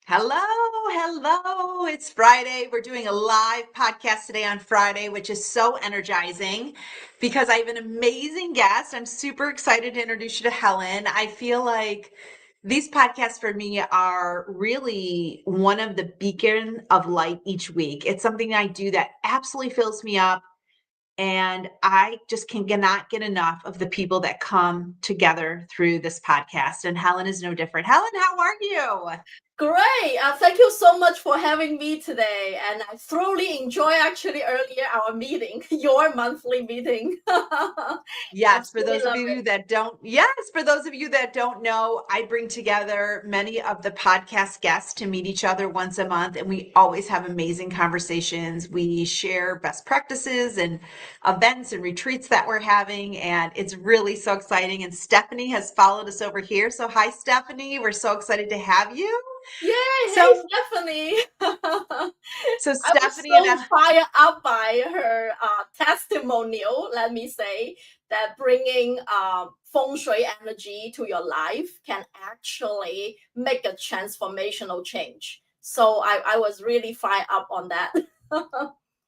Hello, hello. It's Friday. We're doing a live podcast today on Friday, which is so energizing because I have an amazing guest. I'm super excited to introduce you to Helen. I feel like these podcasts for me are really one of the beacon of light each week. It's something I do that absolutely fills me up. And I just cannot get enough of the people that come together through this podcast. And Helen is no different. Helen, how are you? Great. Thank you so much for having me today. And I thoroughly enjoy actually earlier our meeting, your monthly meeting. Yes, for Absolutely those of love you it. that don't, yes, for those of you that don't know, I bring together many of the podcast guests to meet each other once a month, and we always have amazing conversations. We share best practices and events and retreats that we're having, and it's really so exciting. And Stephanie has followed us over here. So, hi, Stephanie. We're so excited to have you. Yay. Hey, So, Stephanie. so I was Stephanie and so fired up by her testimonial, let me say, that bringing feng shui energy to your life can actually make a transformational change. So I was really fired up on that.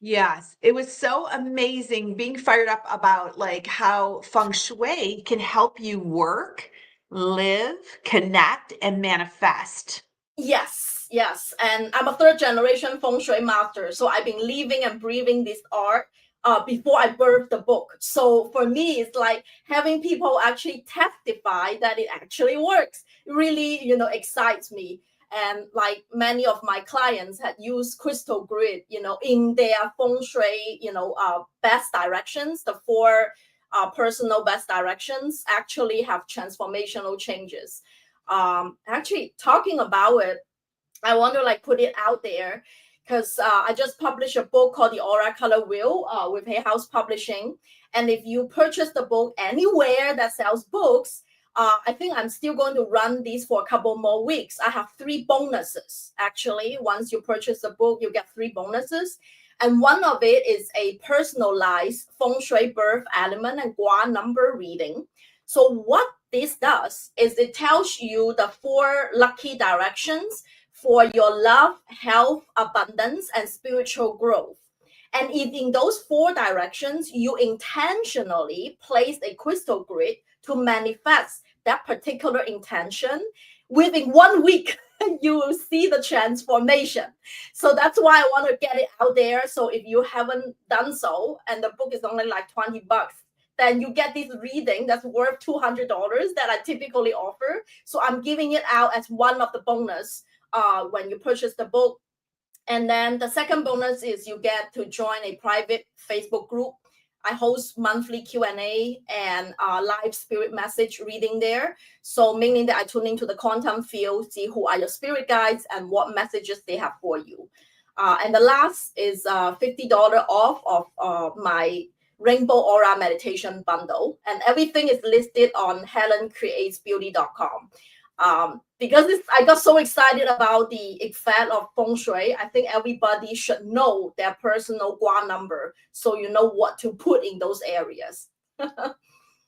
Yes, it was so amazing being fired up about like how feng shui can help you work, live, connect, and manifest. Yes, yes. And I'm a third generation feng shui master. So I've been living and breathing this art before I birthed the book. So for me, it's like having people actually testify that it actually works. It really, excites me. And like many of my clients had used crystal grid, in their feng shui, best directions, the four personal best directions actually have transformational changes. Actually talking about it, I want to like put it out there because I just published a book called The Aura Color Wheel with Hay House Publishing. And if you purchase the book anywhere that sells books, I think I'm still going to run these for a couple more weeks. I have three bonuses actually. Once you purchase the book, you get three bonuses. And one of it is a personalized feng shui birth element and gua number reading. So, what this does is it tells you the four lucky directions for your love, health, abundance, and spiritual growth. And if in those four directions you intentionally place a crystal grid to manifest that particular intention, within 1 week, you will see the transformation. So that's why I want to get it out there. So if you haven't done so, and the book is only like $20, then you get this reading that's worth $200 that I typically offer. So I'm giving it out as one of the bonus when you purchase the book. And then the second bonus is you get to join a private Facebook group. I host monthly Q&A and live spirit message reading there. So meaning that I tune into the quantum field, see who are your spirit guides and what messages they have for you. And the last is $50 off of my Rainbow Aura Meditation Bundle. And everything is listed on HelenCreatesBeauty.com. Because I got so excited about the effect of feng shui. I think everybody should know their personal gua number so you know what to put in those areas.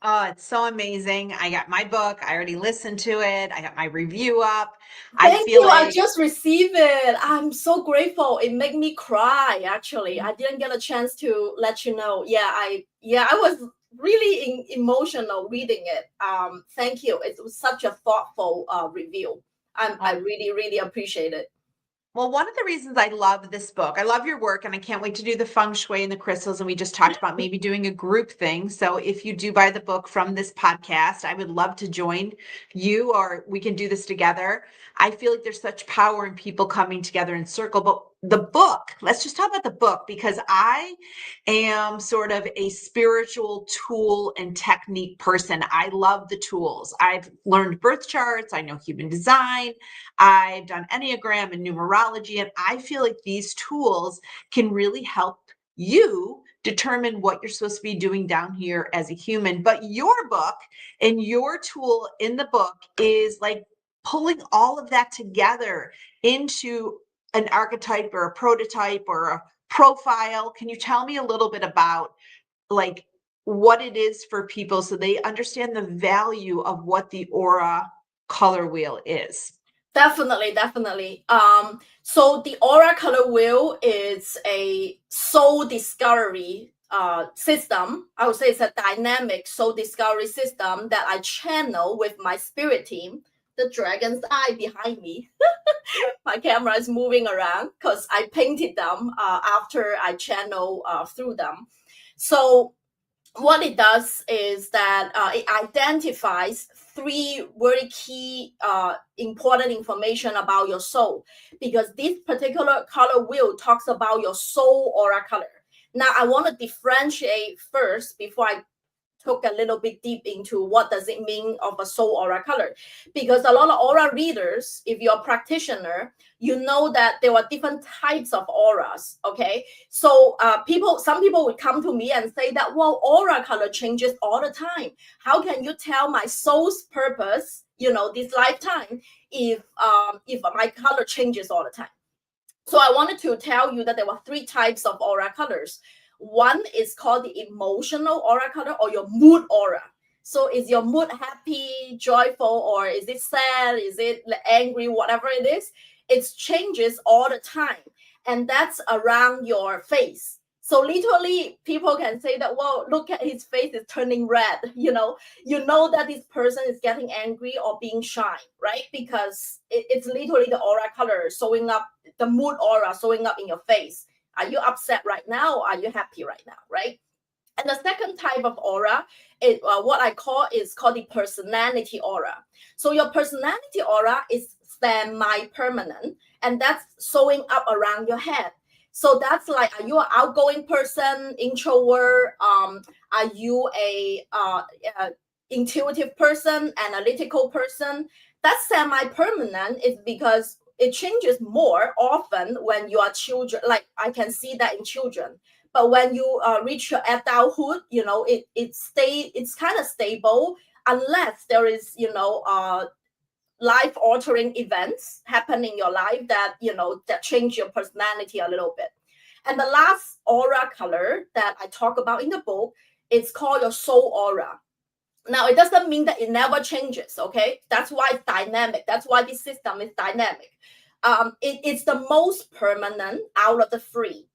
Oh, it's so amazing. I got my book. I already listened to it. I got my review up. I Thank feel you. I like, just received it. I'm so grateful. It made me cry actually. I didn't get a chance to let you know. I was really emotional reading it. Thank you. It was such a thoughtful review. I oh, really, really appreciate it. well, one of the reasons I love this book, I love your work and I can't wait to do the feng shui and the crystals. And we just talked about maybe doing a group thing. So if you do buy the book from this podcast, I would love to join you or we can do this together. I feel like there's such power in people coming together in circle. But the book, let's just talk about the book because I am sort of a spiritual tool and technique person. I love the tools. I've learned birth charts, I know human design. I've done Enneagram and numerology, and I feel like these tools can really help you determine what you're supposed to be doing down here as a human. But your book and your tool in the book is like pulling all of that together into an archetype or a prototype or a profile. Can you tell me a little bit about like what it is for people so they understand the value of what the aura color wheel is? Definitely. So the aura color wheel is a soul discovery system. I would say it's a dynamic soul discovery system that I channel with my spirit team. The dragon's eye behind me. My camera is moving around because I painted them after I channel through them. So what it does is that it identifies three very key important information about your soul, because this particular color wheel talks about your soul aura color. Now I want to differentiate first before I took a little bit deep into what does it mean of a soul aura color, because a lot of aura readers, if you're a practitioner, you know that there are different types of auras. Okay, so some people would come to me and say that, well, aura color changes all the time. How can you tell my soul's purpose, this lifetime, if my color changes all the time? So I wanted to tell you that there were three types of aura colors. One is called the emotional aura color, or your mood aura. So is your mood happy, joyful, or is it sad? Is it angry? Whatever it is, it changes all the time. And that's around your face. So literally people can say that, well, look at his face is turning red. You know that this person is getting angry or being shy, right? Because it's literally the aura color showing up, the mood aura showing up in your face. Are you upset right now? Are you happy right now, right? And the second type of aura is what I call the personality aura. So your personality aura is semi-permanent, and that's showing up around your head. So that's like, are you an outgoing person, introvert? Are you a intuitive person, analytical person? That's semi-permanent is because it changes more often when you are children. Like I can see that in children. But when you reach your adulthood, it's kind of stable, unless there is life altering events happen in your life that that change your personality a little bit. And the last aura color that I talk about in the book, it's called your soul aura. Now it doesn't mean that it never changes. Okay, that's why it's dynamic. That's why this system is dynamic. It's the most permanent out of the three,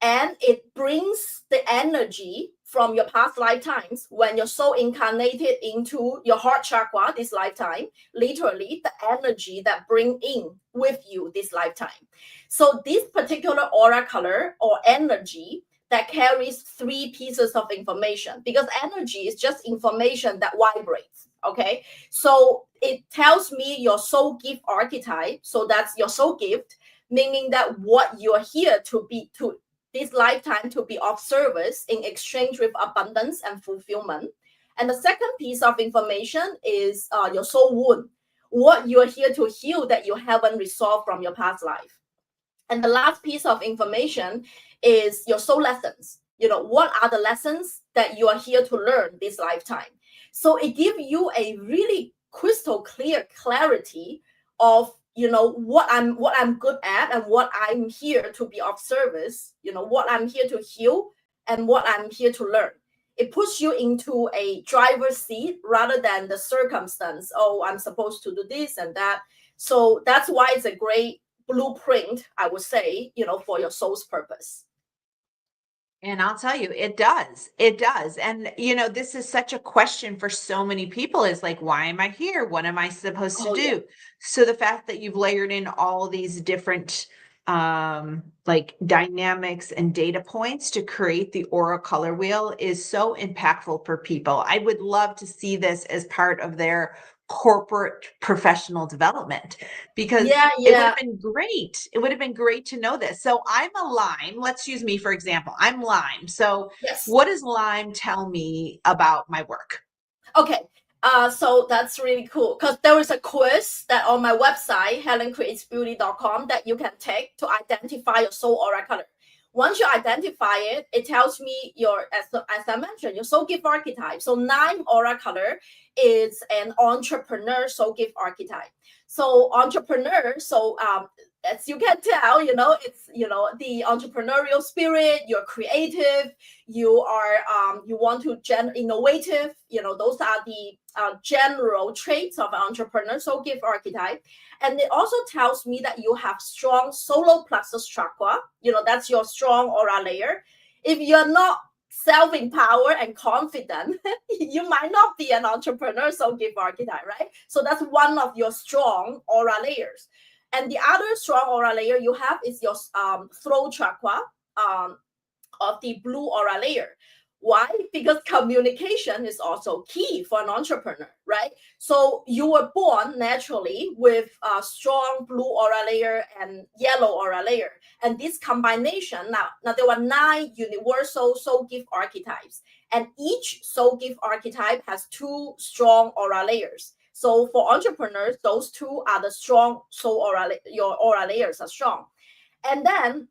and it brings the energy from your past lifetimes when your soul incarnated into your heart chakra this lifetime, literally the energy that bring in with you this lifetime. So this particular aura color or energy that carries three pieces of information, because energy is just information that vibrates. Okay, so it tells me your soul gift archetype. So that's your soul gift, meaning that what you're here to be, to this lifetime, to be of service in exchange with abundance and fulfillment. And the second piece of information is your soul wound, what you're here to heal that you haven't resolved from your past life. And the last piece of information is your soul lessons. What are the lessons that you are here to learn this lifetime? So it gives you a really crystal clear clarity of what I'm good at, and what I'm here to be of service, what I'm here to heal, and what I'm here to learn. It puts you into a driver's seat rather than the circumstance. Oh, I'm supposed to do this and that. So that's why it's a great blueprint, I would say, for your soul's purpose. And I'll tell you, it does. It does. And, this is such a question for so many people, is like, why am I here? What am I supposed to Oh, do? yeah. So the fact that you've layered in all these different like dynamics and data points to create the aura color wheel is so impactful for people. I would love to see this as part of their corporate professional development, because Yeah, it would yeah. have been great. It would have been great to know this. So I'm a Lyme. Let's use me for example. I'm Lyme. So Yes. what does Lyme tell me about my work? Okay. So that's really cool, because there is a quiz that on my website, helencreatesbeauty.com, that you can take to identify your soul aura color. Once you identify it, it tells me as I mentioned, your soul gift archetype. So 9 aura color is an entrepreneur soul gift archetype. So entrepreneur, as you can tell, it's the entrepreneurial spirit. You're creative. You are you want to innovative. Those are the general traits of an entrepreneur soul gift archetype. And it also tells me that you have strong solar plexus chakra. That's your strong aura layer. If you're not self-empowered and confident, you might not be an entrepreneur soul gift archetype, right? So that's one of your strong aura layers. And the other strong aura layer you have is your throat chakra of the blue aura layer. Why? Because communication is also key for an entrepreneur, right? So you were born naturally with a strong blue aura layer and yellow aura layer. And this combination, now there were 9 universal soul gift archetypes. And each soul gift archetype has 2 strong aura layers. So for entrepreneurs, those 2 are the strong soul aura, your aura layers are strong. And then,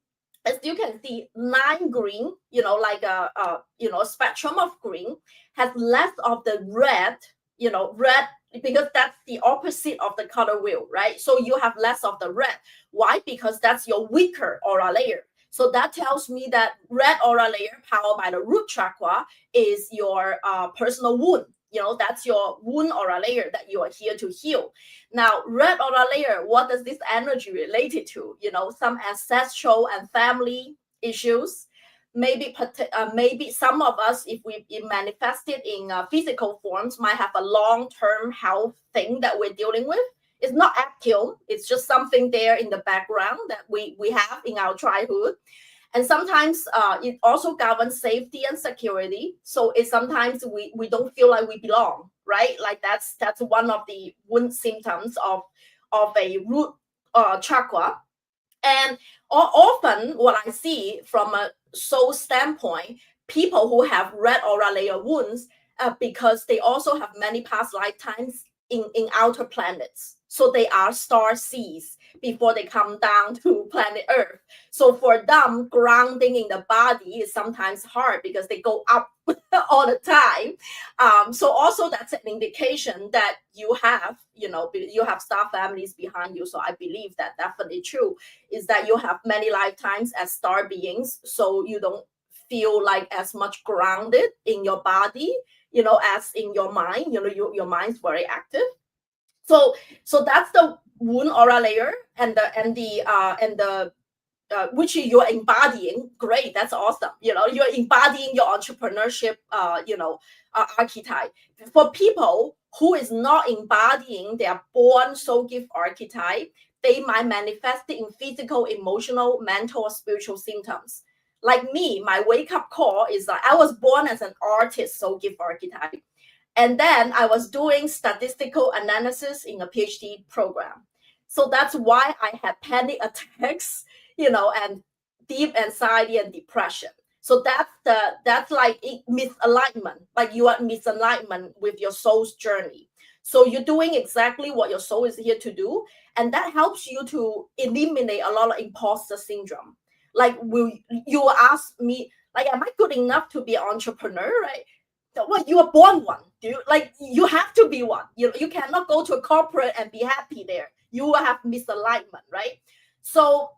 as you can see, lime green, like a spectrum of green, has less of the red, red, because that's the opposite of the color wheel, right? So you have less of the red. Why? Because that's your weaker aura layer. So that tells me that red aura layer powered by the root chakra is your personal wound. That's your wound aura layer that you are here to heal. Now, red aura layer, what does this energy related to? Some ancestral and family issues. Maybe some of us, if we manifest it in physical forms, might have a long-term health thing that we're dealing with. It's not active. It's just something there in the background that we have in our childhood. And sometimes it also governs safety and security. So it's sometimes we don't feel like we belong, right? Like that's one of the wound symptoms of a root chakra. And often what I see from a soul standpoint, people who have red aura layer wounds, because they also have many past lifetimes in outer planets. So they are star seeds before they come down to planet Earth. So for them, grounding in the body is sometimes hard because they go up all the time. So also that's an indication that you have star families behind you. So I believe that definitely true is that you have many lifetimes as star beings. So you don't feel like as much grounded in your body, as in your mind. Your mind's very active. So that's the wound aura layer and the which you're embodying. Great, that's awesome. You're embodying your entrepreneurship archetype. For people who is not embodying their born soul gift archetype, they might manifest it in physical, emotional, mental, or spiritual symptoms. Like me, my wake up call is that I was born as an artist soul gift archetype. And then I was doing statistical analysis in a PhD program. So that's why I had panic attacks, and deep anxiety and depression. So that's like misalignment, like you are misalignment with your soul's journey. So you're doing exactly what your soul is here to do. And that helps you to eliminate a lot of imposter syndrome. Like, you ask me, like, am I good enough to be an entrepreneur, right? Well, you are born one. You have to be one. You cannot go to a corporate and be happy there. You will have misalignment, right? So,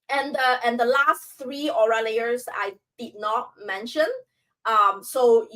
and the last 3 aura layers I did not mention. So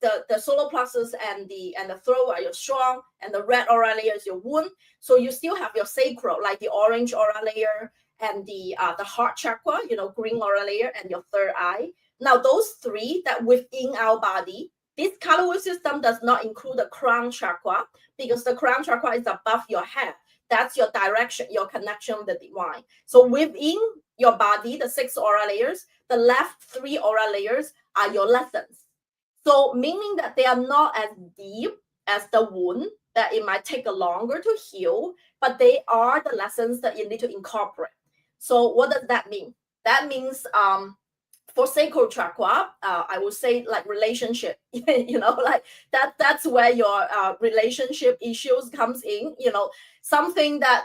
the solar plexus and the throat are your strong, and the red aura layer is your wound. So you still have your sacral, like the orange aura layer and the heart chakra, green aura layer, and your third eye. Now those 3 that within our body. This color wheel system does not include the crown chakra because the crown chakra is above your head. That's your direction, your connection with the divine. So within your body, the 6 aura layers, the left 3 aura layers are your lessons. So meaning that they are not as deep as the wound, that it might take longer to heal, but they are the lessons that you need to incorporate. So what does that mean? That means for sacral chakra, I would say like relationship, like that's where your relationship issues comes in, something that,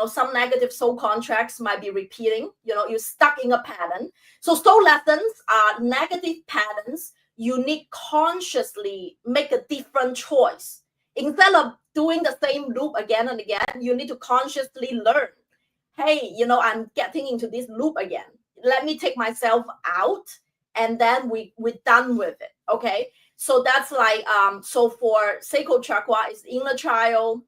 some negative soul contracts might be repeating, you're stuck in a pattern. So soul lessons are negative patterns. You need consciously make a different choice. Instead of doing the same loop again and again, you need to consciously learn, hey, I'm getting into this loop again. Let me take myself out, and then we're done with it. Okay. So that's like, so for sacral chakra is inner child,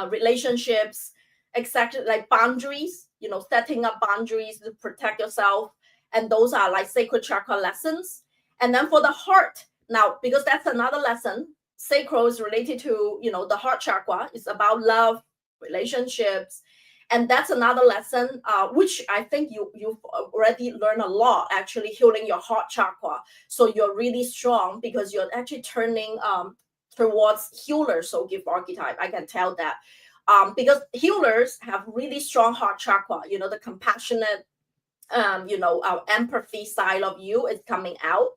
relationships, exactly, like boundaries, setting up boundaries to protect yourself. And those are like sacral chakra lessons. And then for the heart, now, because that's another lesson, sacral is related to, the heart chakra. It's about love, relationships. And that's another lesson, which I think you've already learned a lot, actually healing your heart chakra. So you're really strong because you're actually turning towards healer soul gift archetype. I can tell that, because healers have really strong heart chakra. The compassionate, empathy side of you is coming out.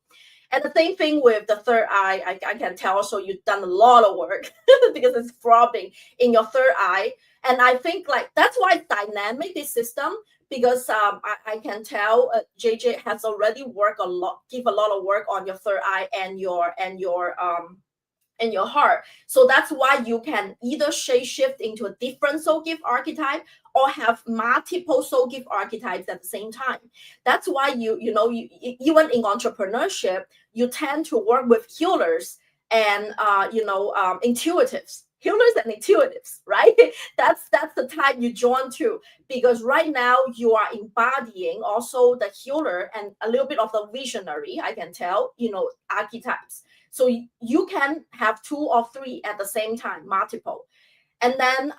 And the same thing with the third eye. I can tell also you've done a lot of work because it's throbbing in your third eye. And I think like that's why it's dynamic, this system, because I can tell JJ has already give a lot of work on your third eye and your heart. So that's why you can either shape shift into a different soul gift archetype or have multiple soul gift archetypes at the same time. That's why you even in entrepreneurship, you tend to work with healers and intuitives. Healers and intuitives, right? That's the type you join to, because right now you are embodying also the healer and a little bit of the visionary, I can tell, archetypes. So you can have 2 or 3 at the same time, multiple. And then,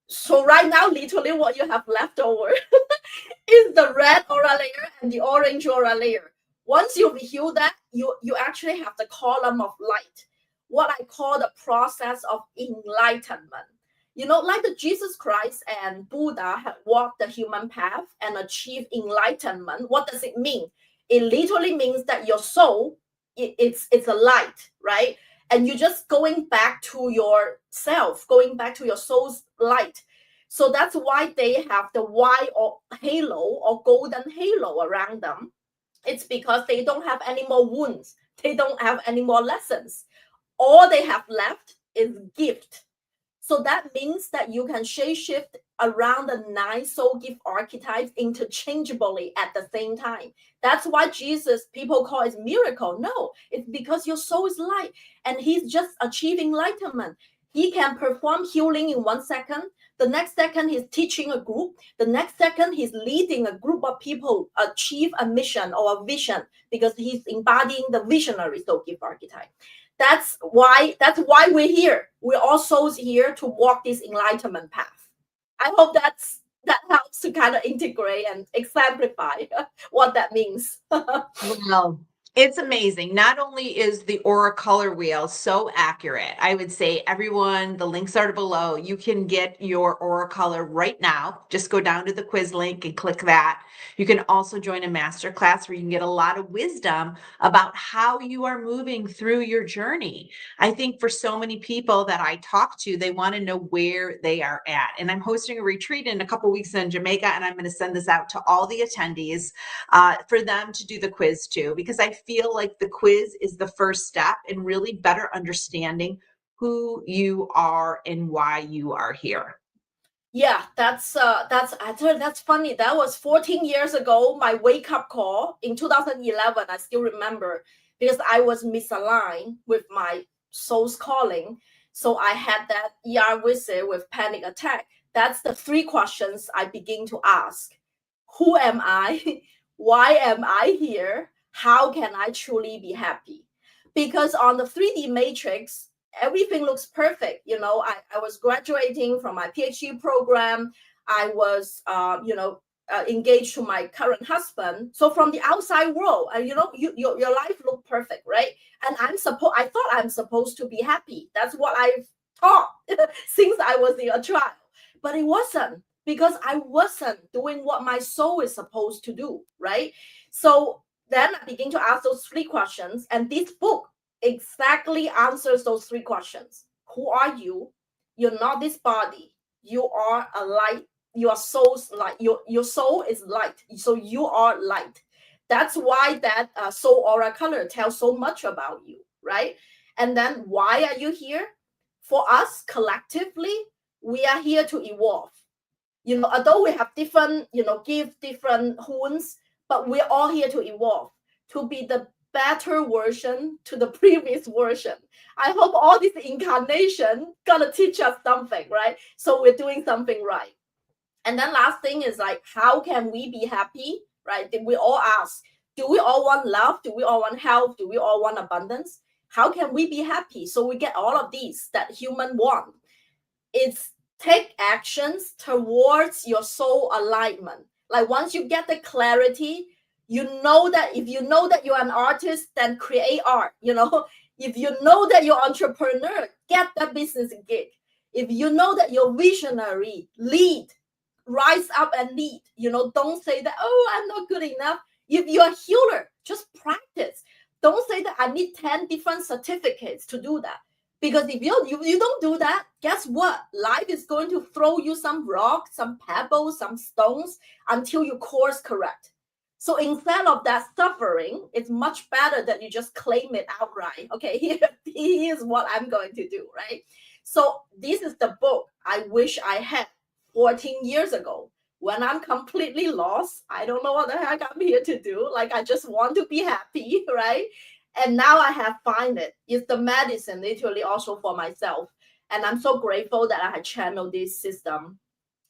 so right now, literally what you have left over is the red aura layer and the orange aura layer. Once you heal that, you actually have the column of light, what I call the process of enlightenment. Like the Jesus Christ and Buddha had walked the human path and achieved enlightenment. What does it mean? It literally means that your soul, it's a light, right? And you're just going back to yourself, going back to your soul's light. So that's why they have the white or halo or golden halo around them. It's because they don't have any more wounds. They don't have any more lessons. All they have left is gift. So that means that you can shape shift around the 9 soul gift archetypes interchangeably at the same time. That's why Jesus, people call it miracle. No, it's because your soul is light and he's just achieving enlightenment. He can perform healing in 1 second. The next second, he's teaching a group. The next second, he's leading a group of people achieve a mission or a vision because he's embodying the visionary soul gift archetype. That's why we're here. We're all souls here to walk this enlightenment path. I hope that helps to kind of integrate and exemplify what that means. Well, it's amazing. Not only is the Aura color wheel so accurate, I would say everyone, the links are below. You can get your Aura color right now. Just go down to the quiz link and click that. You can also join a masterclass where you can get a lot of wisdom about how you are moving through your journey. I think for so many people that I talk to, they want to know where they are at. And I'm hosting a retreat in a couple weeks in Jamaica, and I'm going to send this out to all the attendees for them to do the quiz too, because I feel like the quiz is the first step in really better understanding who you are and why you are here. Yeah, that's funny. That was 14 years ago, my wake up call in 2011. I still remember because I was misaligned with my soul's calling. So I had that ER visit with panic attack. That's the 3 questions I begin to ask. Who am I? Why am I here? How can I truly be happy? Because on the 3D matrix, everything looks perfect. I was graduating from my PhD program. I was, engaged to my current husband. So from the outside world, your life looked perfect, right? And I thought I'm supposed to be happy. That's what I've thought since I was in a trial. But it wasn't, because I wasn't doing what my soul is supposed to do, right? So then I begin to ask those 3 questions. And this book exactly answers those 3 questions. Who are you? You're not this body. You are a light. Your soul's light. Your soul is light. So you are light. That's why that soul aura color tells so much about you, right? And then why are you here? for us collectively, we are here to evolve. Although we have different, give different wounds, but we're all here to evolve, to be the better version to the previous version. I hope all this incarnation gonna teach us something, right? So we're doing something right. And then last thing is like, how can we be happy, right? We all ask, do we all want love? Do we all want health? Do we all want abundance? How can we be happy? So we get all of these that human want. It's take actions towards your soul alignment. Like once you get the clarity, you know that if you know that you're an artist, then create art. If you know that you're entrepreneur, get that business gig. If you know that you're visionary, lead, rise up and lead. Don't say that, oh, I'm not good enough. If you're a healer, just practice. Don't say that I need 10 different certificates to do that. Because if you don't do that, guess what? Life is going to throw you some rocks, some pebbles, some stones until you course correct. So instead of that suffering, it's much better that you just claim it outright. Okay, here's what I'm going to do, right? So this is the book I wish I had 14 years ago. When I'm completely lost, I don't know what the heck I'm here to do. Like, I just want to be happy, right? And now I have found it. It's the medicine, literally, also for myself. And I'm so grateful that I had channeled this system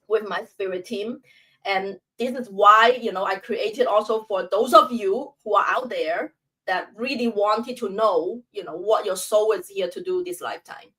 with my spirit team. And this is why, I created also for those of you who are out there that really wanted to know, what your soul is here to do this lifetime.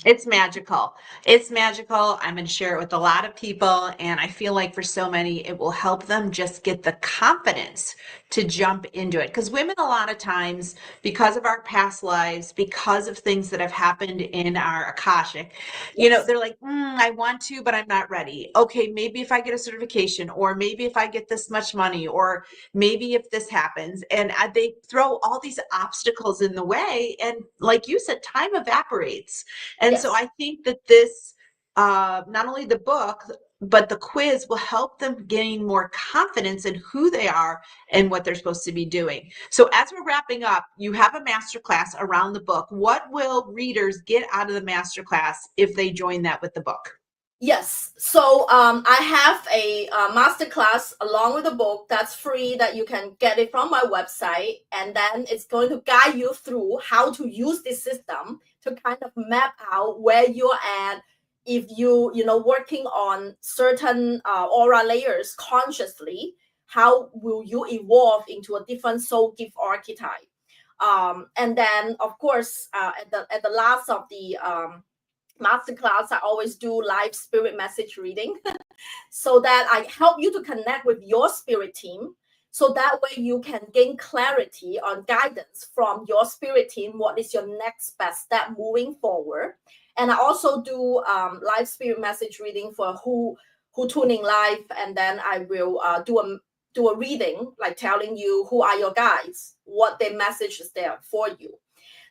It's magical. It's magical. I'm going to share it with a lot of people. And I feel like for so many, it will help them just get the confidence to jump into it. Because women, a lot of times, because of our past lives, because of things that have happened in our Akashic, they're like, I want to, but I'm not ready. Okay, maybe if I get a certification, or maybe if I get this much money, or maybe if this happens. And they throw all these obstacles in the way. And like you said, time evaporates. And so I think that this, not only the book, but the quiz will help them gain more confidence in who they are and what they're supposed to be doing. So as we're wrapping up, you have a masterclass around the book. What will readers get out of the masterclass if they join that with the book? Yes. So I have a masterclass along with the book that's free, that you can get it from my website. And then it's going to guide you through how to use this system to kind of map out where you're at. If working on certain aura layers consciously, how will you evolve into a different soul gift archetype? And then, of course, at the last of the masterclass, I always do live spirit message reading so that I help you to connect with your spirit team. So that way you can gain clarity on guidance from your spirit team. What is your next best step moving forward? And I also do live spirit message reading for who tuning live. And then I will do a reading, like telling you who are your guides, what their message is there for you.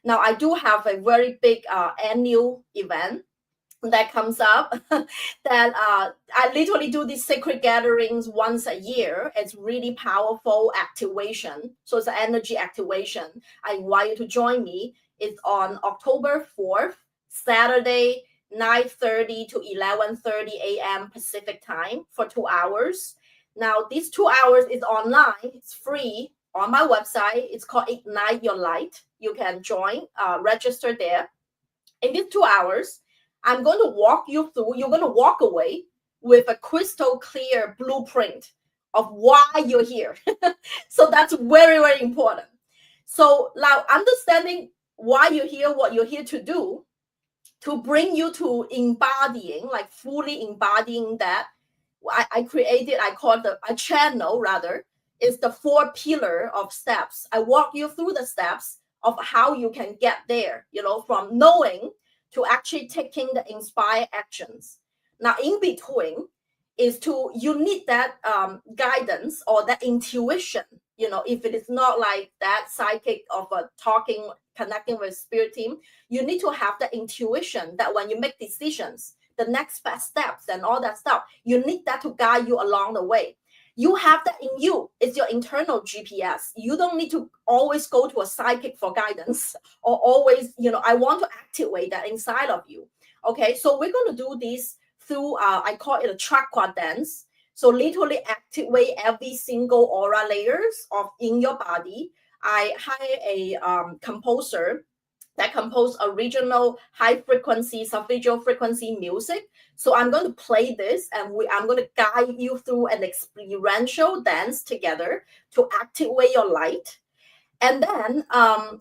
Now, I do have a very big annual event that comes up that I literally do these sacred gatherings once a year. It's really powerful activation. So it's an energy activation. I invite you to join me. It's on October 4th, Saturday, 9:30 to 11:30 a.m. Pacific time for 2 hours. Now, these 2 hours is online. It's free on my website. It's called Ignite Your Light. You can join, register there. In these 2 hours, I'm going to walk you through. You're going to walk away with a crystal clear blueprint of why you're here. So that's very, very important. So now, understanding why you're here, what you're here to do, to bring you to embodying, like fully embodying that, I created, I call it a channel rather, is the 4 pillar of steps. I walk you through the steps of how you can get there, from knowing to actually taking the inspired actions. Now, in between is you need that guidance or that intuition. If it is not like that psychic of a talking, connecting with spirit team, you need to have the intuition that when you make decisions, the next best steps and all that stuff, you need that to guide you along the way. You have that in you. It's your internal GPS. You don't need to always go to a psychic for guidance or always, I want to activate that inside of you. Okay, so we're going to do this through, I call it a chakra dance. So literally activate every single aura layers of in your body. I hire a composer that compose original high frequency, solfeggio frequency music. So I'm going to play this, and I'm going to guide you through an experiential dance together to activate your light. And then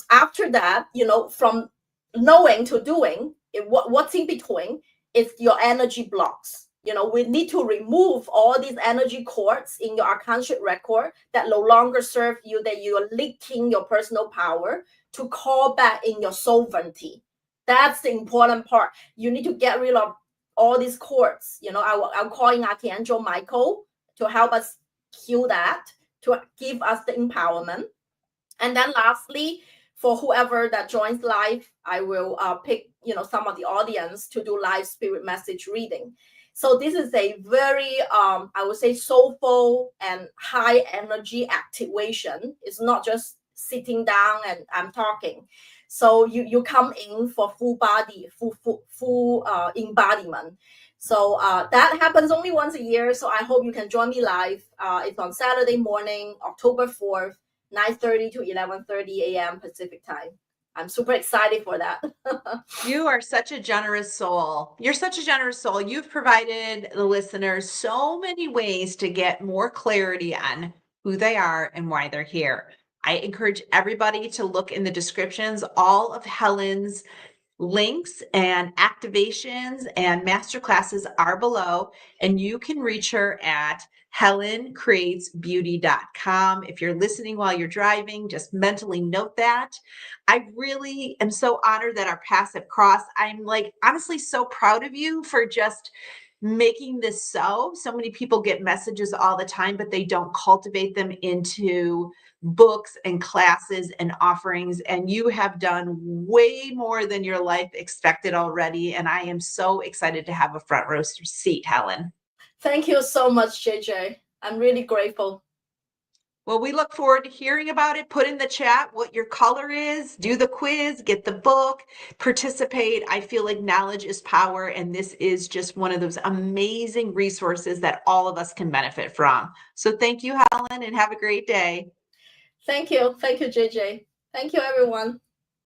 after that, from knowing to doing, what's in between is your energy blocks. We need to remove all these energy cords in your Akashic record that no longer serve you, that you are leaking your personal power to call back in your sovereignty. That's the important part. You need to get rid of all these cords. I'm calling Archangel Michael to help us heal that, to give us the empowerment. And then lastly, for whoever that joins live, I will pick, some of the audience to do live spirit message reading. So this is a very, I would say, soulful and high energy activation. It's not just sitting down and I'm talking. So you come in for full body, full embodiment. So that happens only once a year. So I hope you can join me live. It's on Saturday morning, October 4th. 9:30 to 11:30 a.m. Pacific time. I'm super excited for that. You are such a generous soul. You're such a generous soul. You've provided the listeners so many ways to get more clarity on who they are and why they're here. I encourage everybody to look in the descriptions. All of Helen's links and activations and masterclasses are below, and you can reach her at helencreatesbeauty.com. If you're listening while you're driving, just mentally note that. I really am so honored that our paths have crossed. I'm honestly so proud of you for just making this so many people get messages all the time, but they don't cultivate them into books and classes and offerings. And you have done way more than your life expected already. And I am so excited to have a front row seat, Helen. Thank you so much, JJ. I'm really grateful. Well, we look forward to hearing about it. Put in the chat what your color is, do the quiz, get the book, participate. I feel like knowledge is power, and this is just one of those amazing resources that all of us can benefit from. So thank you, Helen, and have a great day. Thank you. Thank you, JJ. Thank you, everyone.